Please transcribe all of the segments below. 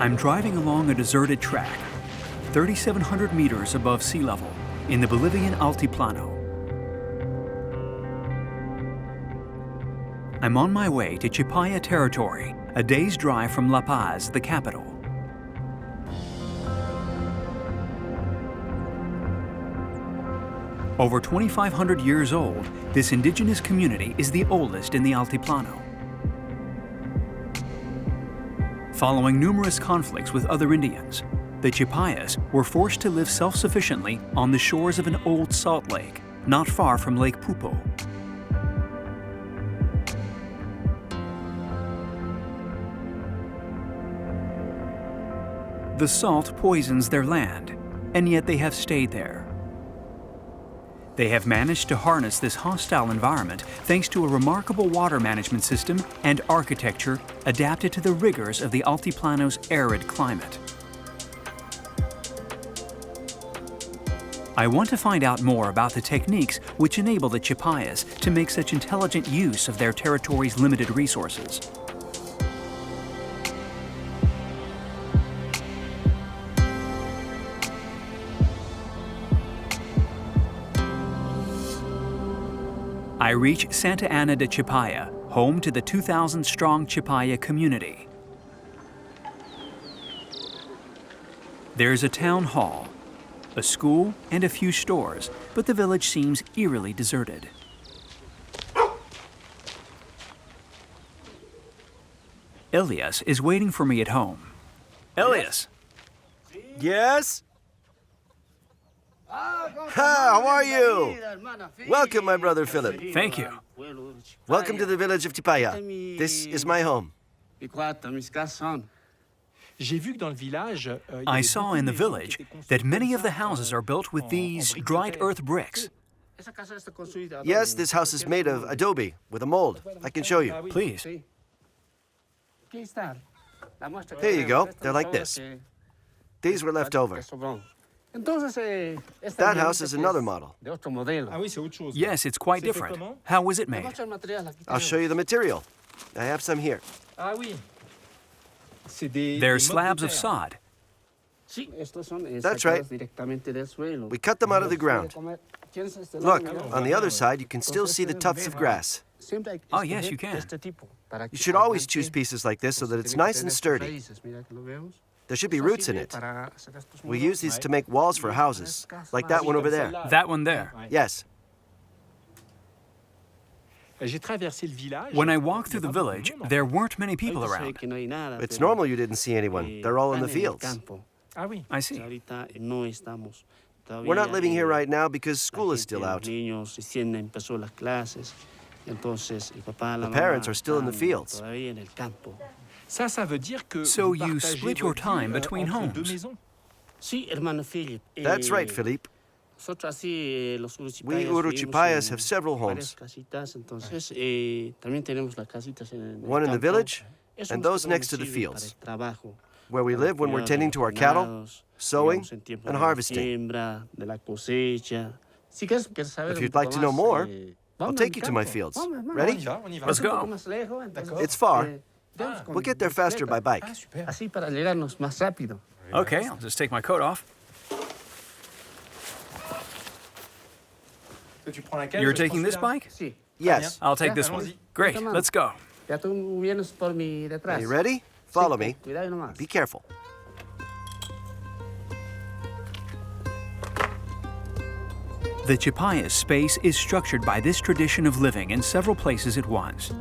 I'm driving along a deserted track, 3,700 meters above sea level, in the Bolivian Altiplano. I'm on my way to Chipaya territory, a day's drive from La Paz, the capital. Over 2,500 years old, this indigenous community is the oldest in the Altiplano. Following numerous conflicts with other Indians, the Chipayas were forced to live self-sufficiently on the shores of an old salt lake, not far from Lake Pupo. The salt poisons their land, and yet they have stayed there. They have managed to harness this hostile environment thanks to a remarkable water management system and architecture adapted to the rigors of the Altiplano's arid climate. I want to find out more about the techniques which enable the Chipayas to make such intelligent use of their territory's limited resources. I reach Santa Ana de Chipaya, home to the 2,000-strong Chipaya community. There's a town hall, a school, and a few stores, but the village seems eerily deserted. Elias is waiting for me at home. Elias! Yes? How are you? Welcome, my brother Philip. Thank you. Welcome to the village of Chipaya. This is my home. I saw in the village that many of the houses are built with these dried earth bricks. Yes, this house is made of adobe with a mold. I can show you. Please. Here you go. They're like this. These were left over. That house is another model. Yes, it's quite different. How was it made? I'll show you the material. I have some here. They're slabs of sod. That's right. We cut them out of the ground. Look, on the other side, you can still see the tufts of grass. Oh, yes, you can. You should always choose pieces like this so that it's nice and sturdy. There should be roots in it. We use these to make walls for houses, like that one over there. That one there. Yes. When I walked through the village, there weren't many people around. It's normal you didn't see anyone. They're all in the fields. I see. We're not living here right now because school is still out. The parents are still in the fields. So you split your time between homes? That's right, Philippe. We Chipayas have several homes. One in the village, and those next to the fields, where we live when we're tending to our cattle, sowing, and harvesting. If you'd like to know more, I'll take you to my fields. Ready? Let's go. It's far. We'll get there faster by bike. Okay, I'll just take my coat off. You're taking this bike? Yes. I'll take this one. Great, let's go. Are you ready? Follow me. Be careful. The Chipayas' space is structured by this tradition of living in several places at once.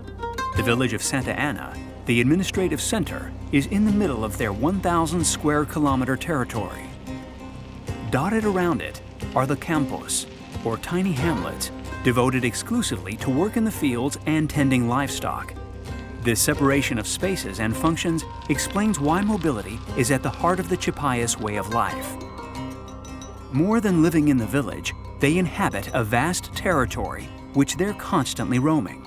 The village of Santa Ana, the administrative center, is in the middle of their 1,000 square kilometer territory. Dotted around it are the campos, or tiny hamlets, devoted exclusively to work in the fields and tending livestock. This separation of spaces and functions explains why mobility is at the heart of the Chipayas' way of life. More than living in the village, they inhabit a vast territory which they're constantly roaming.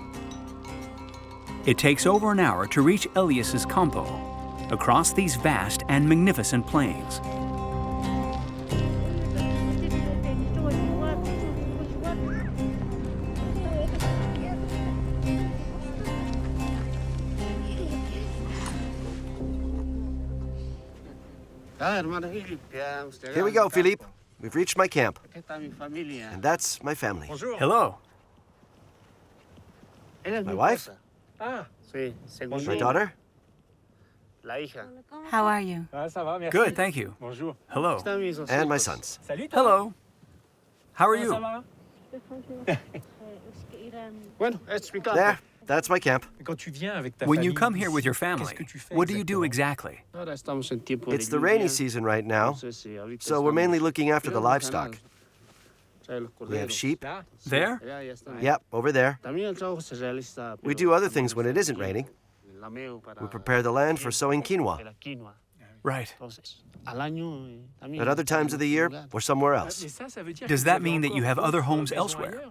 It takes over an hour to reach Elias's campo, across these vast and magnificent plains. Here we go, Philippe. We've reached my camp. And that's my family. Hello. My wife, my daughter, How are you? Good, thank you. Hello. and my sons. Hello. How are you? There, that's my camp. When you come here with your family, what do you do exactly? It's the rainy season right now, so we're mainly looking after the livestock. We have sheep. There? Yep, over there. We do other things when it isn't raining. We prepare the land for sowing quinoa. Right. At other times of the year, we're somewhere else. Does that mean that you have other homes elsewhere?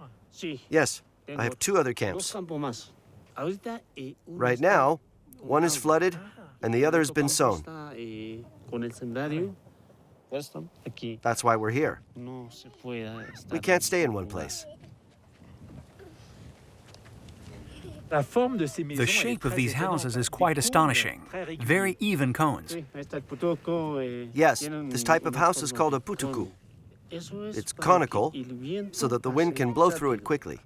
Yes, I have 2 other camps. Right now, one is flooded and the other has been sown. That's why we're here. We can't stay in one place. The shape of these houses is quite astonishing. Very even cones. Yes, this type of house is called a putuku. It's conical, so that the wind can blow through it quickly.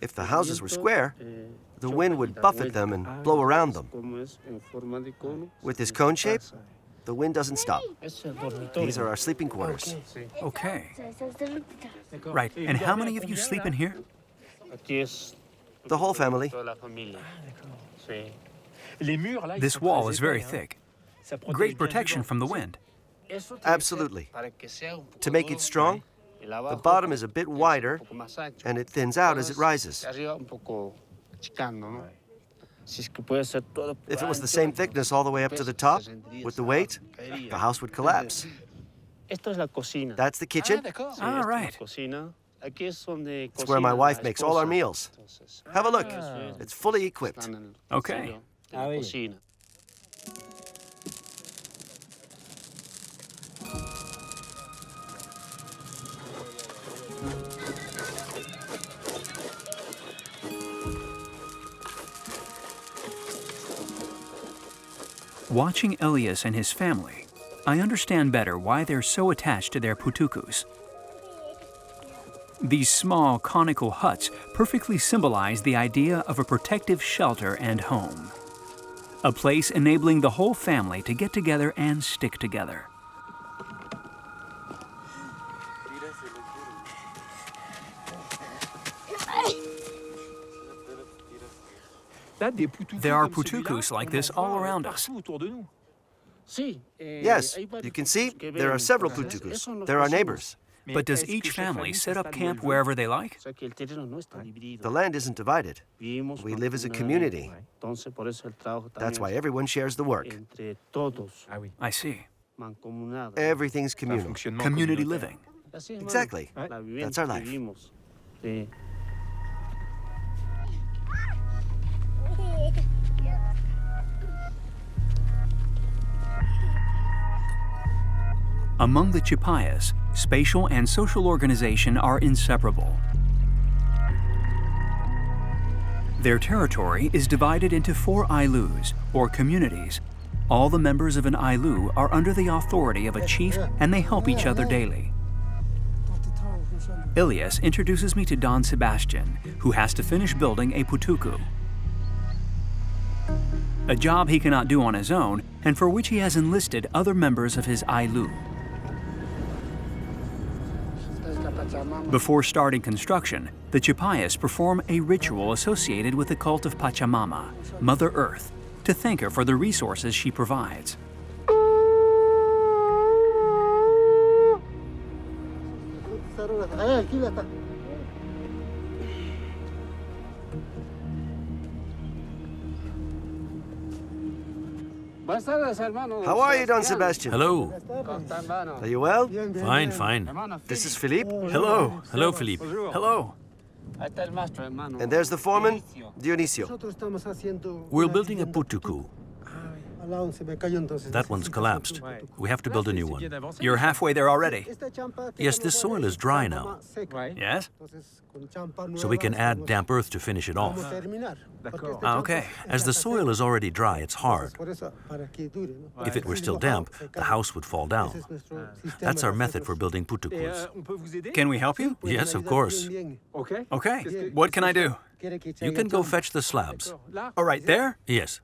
If the houses were square, the wind would buffet them and blow around them. With this cone shape, the wind doesn't stop. These are our sleeping quarters. Okay. Right. And how many of you sleep in here? The whole family. This wall is very thick. Great protection from the wind. Absolutely. To make it strong, the bottom is a bit wider and it thins out as it rises. If it was the same thickness all the way up to the top, with the weight, the house would collapse. That's the kitchen. All right. It's where my wife makes all our meals. Have a look. It's fully equipped. Okay. Watching Elias and his family, I understand better why they're so attached to their putukus. These small conical huts perfectly symbolize the idea of a protective shelter and home. A place enabling the whole family to get together and stick together. There are putukus like this all around us. Yes, you can see there are several putukus. They're our neighbors. But does each family set up camp wherever they like? The land isn't divided. We live as a community. That's why everyone shares the work. I see. Everything's communal. Community living. Exactly. That's our life. Among the Chipayas, spatial and social organization are inseparable. Their territory is divided into 4 aylus, or communities. All the members of an aylu are under the authority of a chief and they help each other daily. Elias introduces me to Don Sebastian, who has to finish building a putuku. A job he cannot do on his own and for which he has enlisted other members of his aylu. Before starting construction, the Chipayas perform a ritual associated with the cult of Pachamama, Mother Earth, to thank her for the resources she provides. How are you, Don Sebastian? Hello. Are you well? Fine, fine. This is Philippe. Hello. Hello, Philippe. Hello. And there's the foreman, Dionisio. We're building a putuku. That one's collapsed. We have to build a new one. You're halfway there already. Yes, this soil is dry now, Yes? so we can add damp earth to finish it off. Okay. As the soil is already dry, it's hard. If it were still damp, the house would fall down. That's our method for building putukus. Can we help you? Yes, of course. Okay. What can I do? You can go fetch the slabs. All right, there? Yes.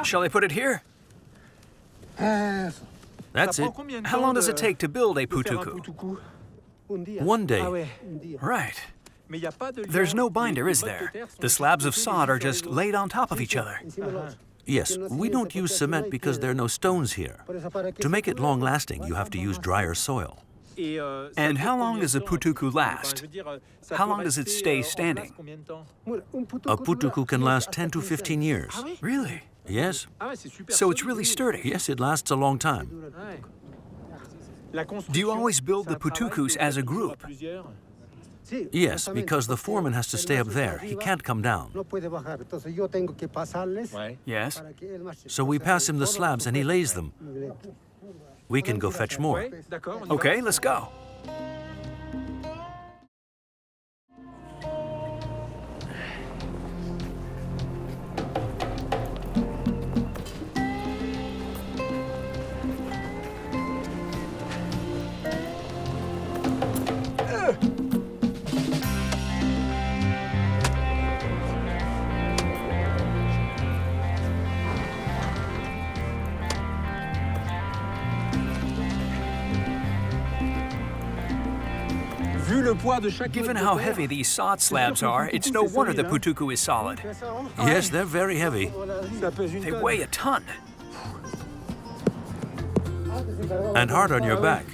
Shall I put it here? That's it. How long does it take to build a putuku? 1 day. Right. There's no binder, is there? The slabs of sod are just laid on top of each other. Yes, we don't use cement because there are no stones here. To make it long-lasting, you have to use drier soil. And how long does a putuku last? How long does it stay standing? A putuku can last 10 to 15 years. Really? Yes. So it's really sturdy. Yes, it lasts a long time. Do you always build the putukus as a group? Yes, because the foreman has to stay up there. He can't come down. Yes. So we pass him the slabs and he lays them. We can go fetch more. Okay, let's go. Given how heavy these sod slabs are, it's no wonder the putuku is solid. Yes, they're very heavy. They weigh a ton. And hard on your back.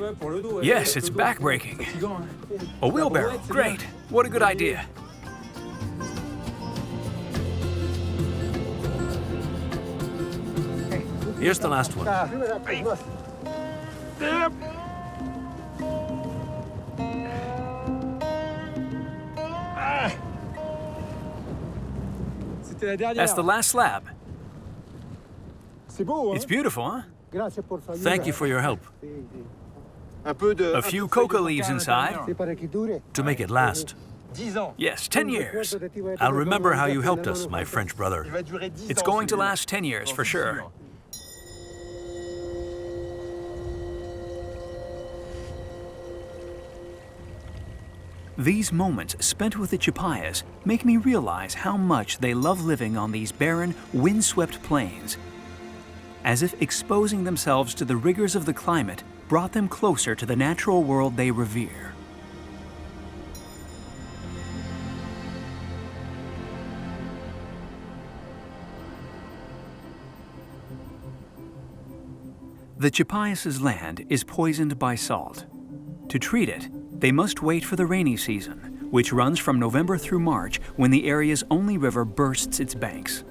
Yes, it's back-breaking. A wheelbarrow, great. What a good idea. Here's the last one. That's the last slab. It's beautiful, huh? Thank you for your help. A few coca leaves inside. To make it last. Yes, 10 years. I'll remember how you helped us, my French brother. It's going to last 10 years for sure. These moments spent with the Chipayas make me realize how much they love living on these barren, windswept plains, as if exposing themselves to the rigors of the climate brought them closer to the natural world they revere. The Chipayas' land is poisoned by salt. To treat it, they must wait for the rainy season, which runs from November through March when the area's only river bursts its banks.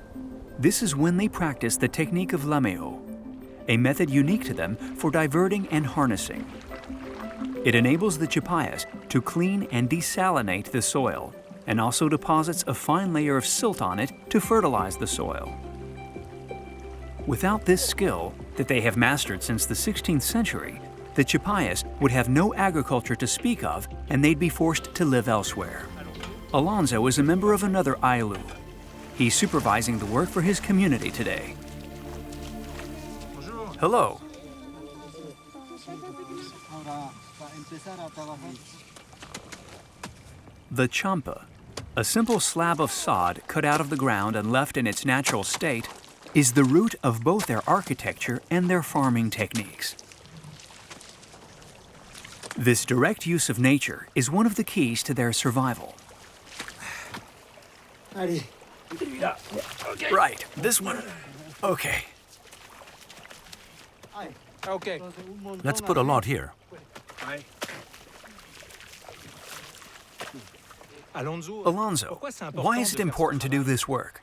This is when they practice the technique of lameo, a method unique to them for diverting and harnessing. It enables the Chipayas to clean and desalinate the soil and also deposits a fine layer of silt on it to fertilize the soil. Without this skill that they have mastered since the 16th century, the Chipayas would have no agriculture to speak of and they'd be forced to live elsewhere. Alonso is a member of another Ailu. He's supervising the work for his community today. Hello. The champa, a simple slab of sod cut out of the ground and left in its natural state, is the root of both their architecture and their farming techniques. This direct use of nature is one of the keys to their survival. Right, this one. Okay. Let's put a lot here. Alonso, why is it important to do this work?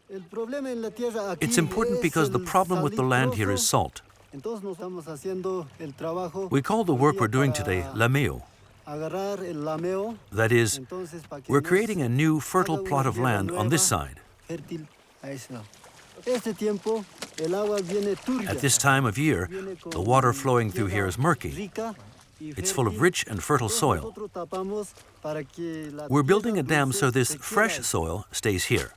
It's important because the problem with the land here is salt. We call the work we're doing today lameo. That is, we're creating a new fertile plot of land on this side. At this time of year, the water flowing through here is murky. It's full of rich and fertile soil. We're building a dam so this fresh soil stays here.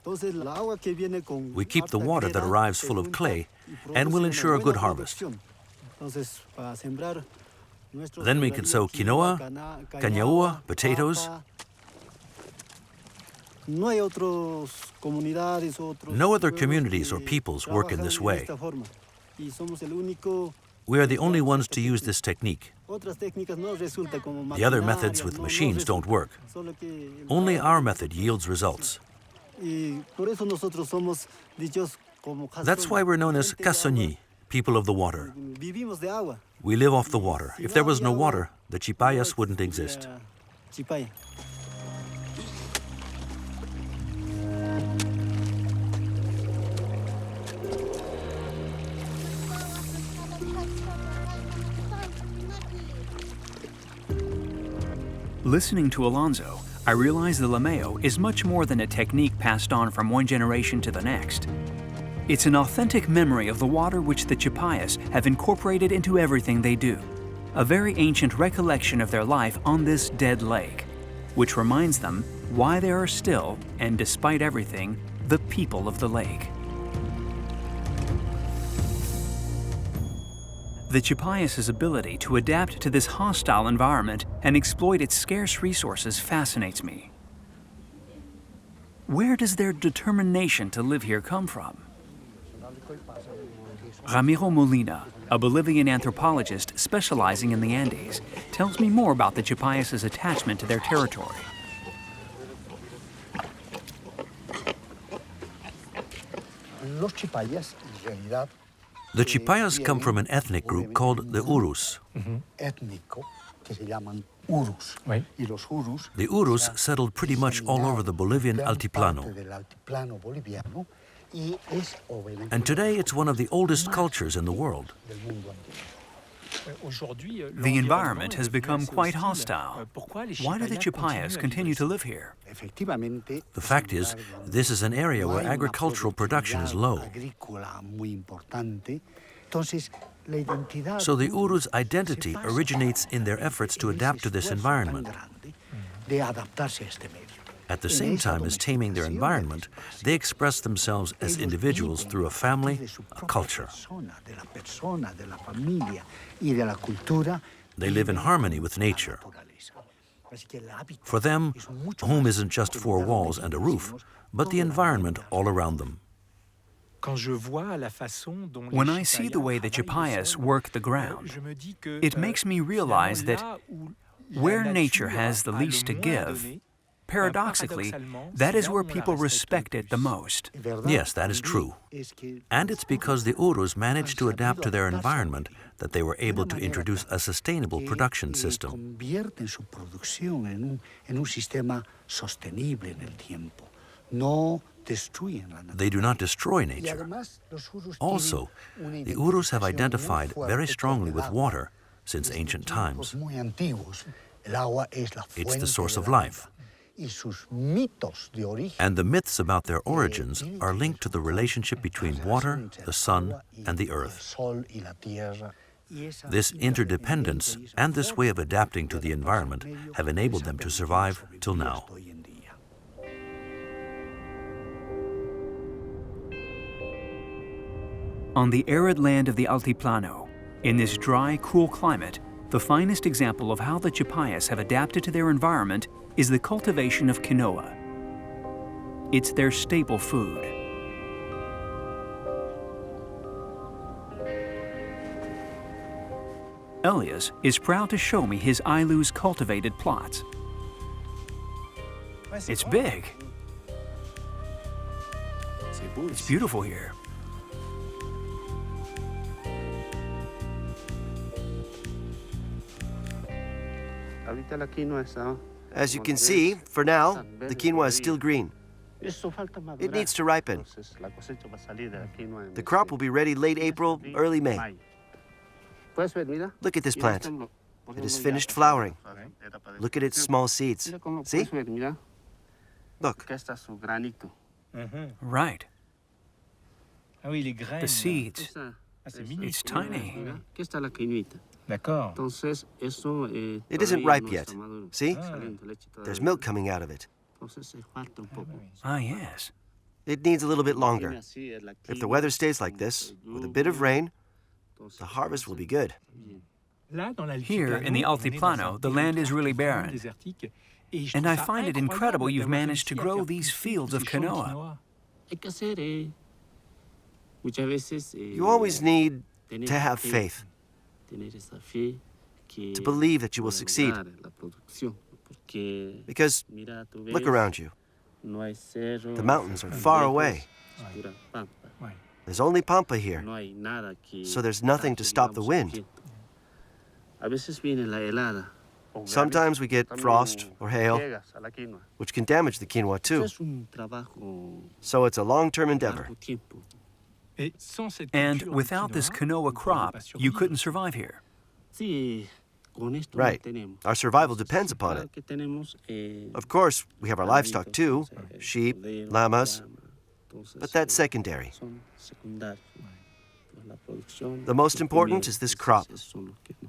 We keep the water that arrives full of clay and will ensure a good harvest. Then we can sow quinoa, cañaúa, potatoes. No other communities or peoples work in this way. We are the only ones to use this technique. The other methods with machines don't work. Only our method yields results. That's why we're known as Cassoñi, people of the water. We live off the water. If there was no water, the Chipayas wouldn't exist. Listening to Alonso, I realize the lameo is much more than a technique passed on from one generation to the next. It's an authentic memory of the water which the Chipayas have incorporated into everything they do. A very ancient recollection of their life on this dead lake, which reminds them why they are still, and despite everything, the people of the lake. The Chipayas' ability to adapt to this hostile environment and exploit its scarce resources fascinates me. Where does their determination to live here come from? Ramiro Molina, a Bolivian anthropologist specializing in the Andes, tells me more about the Chipayas' attachment to their territory. The Chipayas come from an ethnic group called the Urus. The Urus settled pretty much all over the Bolivian Altiplano. And today it's one of the oldest cultures in the world. The environment has become quite hostile. Why do the Chipayas continue to live here? The fact is, this is an area where agricultural production is low. So the Urus' identity originates in their efforts to adapt to this environment. At the same time as taming their environment, they express themselves as individuals through a family, a culture. They live in harmony with nature. For them, home isn't just four walls and a roof, but the environment all around them. When I see the way the Chipayas work the ground, it makes me realize that where nature has the least to give, paradoxically, that is where people respect it the most. Yes, that is true. And it's because the Urus managed to adapt to their environment that they were able to introduce a sustainable production system. They do not destroy nature. Also, the Urus have identified very strongly with water since ancient times. It's the source of life. And the myths about their origins are linked to the relationship between water, the sun, and the earth. This interdependence and this way of adapting to the environment have enabled them to survive till now. On the arid land of the Altiplano, in this dry, cool climate, the finest example of how the Chipayas have adapted to their environment is the cultivation of quinoa. It's their staple food. Elias is proud to show me his Ailu's cultivated plots. It's big. It's beautiful here. As you can see, for now, the quinoa is still green. It needs to ripen. The crop will be ready late April, early May. Look at this plant. It has finished flowering. Look at its small seeds. See? Look. Right. The seeds. It's tiny. It isn't ripe yet. See? There's milk coming out of it. Ah, yes. It needs a little bit longer. If the weather stays like this, with a bit of rain, the harvest will be good. Here in the Altiplano, the land is really barren. And I find it incredible you've managed to grow these fields of quinoa. You always need to have faith, to believe that you will succeed. Because look around you. The mountains are far away. There's only pampa here, so there's nothing to stop the wind. Sometimes we get frost or hail, which can damage the quinoa too. So it's a long-term endeavor. And without this quinoa crop, you couldn't survive here. Right. Our survival depends upon it. Of course, we have our livestock too, sheep, llamas, but that's secondary. The most important is this crop.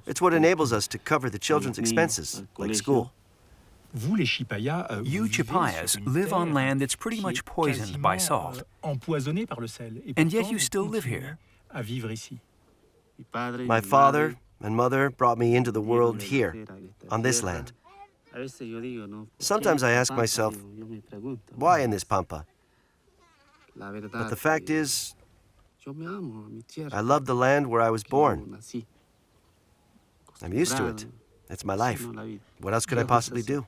It's what enables us to cover the children's expenses, like school. You Chipayas live on land that's pretty much poisoned by salt. And yet you still live here. My father and mother brought me into the world here, on this land. Sometimes I ask myself, why in this pampa? But the fact is, I love the land where I was born. I'm used to it. It's my life. What else could I possibly do?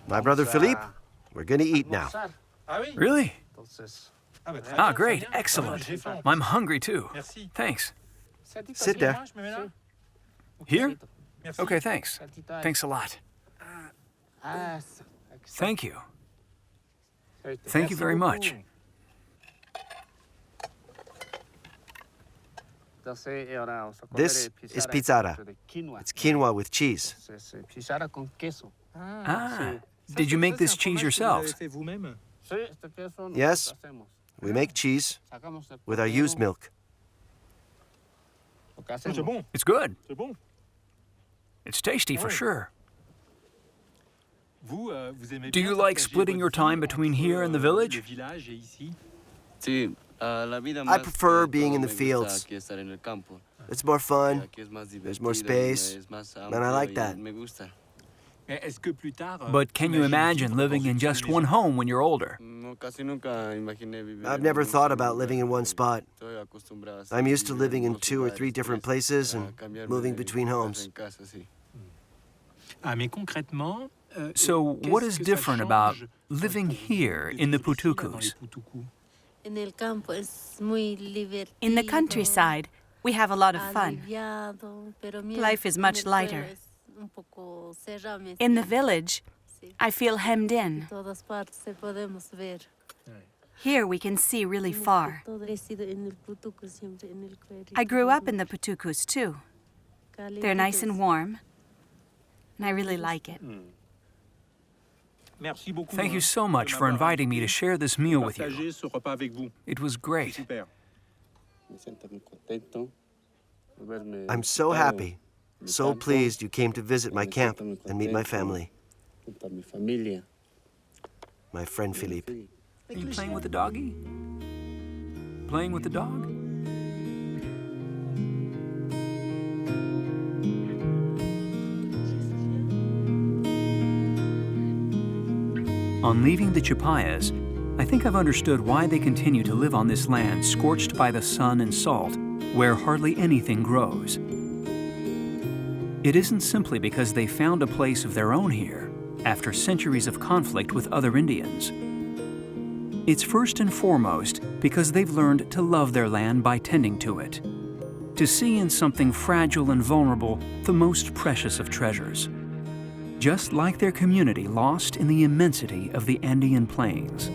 My brother Philippe, we're going to eat now. Really? Ah, great. Excellent. I'm hungry too. Thanks. Sit there. Here? Okay, thanks. Thanks a lot. Thank you. Thank you very much. This is pizzara. It's quinoa with cheese. Ah, did you make this cheese yourselves? Yes, we make cheese with our used milk. It's good. It's tasty for sure. Do you like splitting your time between here and the village? I prefer being in the fields. It's more fun, there's more space, and I like that. But can you imagine living in just one home when you're older? I've never thought about living in one spot. I'm used to living in 2 or 3 different places and moving between homes. So what is different about living here in the putukus? In the countryside, we have a lot of fun. Life is much lighter. In the village, I feel hemmed in. Here we can see really far. I grew up in the putukus too. They're nice and warm, and I really like it. Thank you so much for inviting me to share this meal with you. It was great. I'm so happy, so pleased you came to visit my camp and meet my family. My friend Philippe. Are you playing with the doggy? Playing with the dog? On leaving the Chipayas, I think I've understood why they continue to live on this land scorched by the sun and salt, where hardly anything grows. It isn't simply because they found a place of their own here after centuries of conflict with other Indians. It's first and foremost because they've learned to love their land by tending to it, to see in something fragile and vulnerable the most precious of treasures, just like their community lost in the immensity of the Andean plains.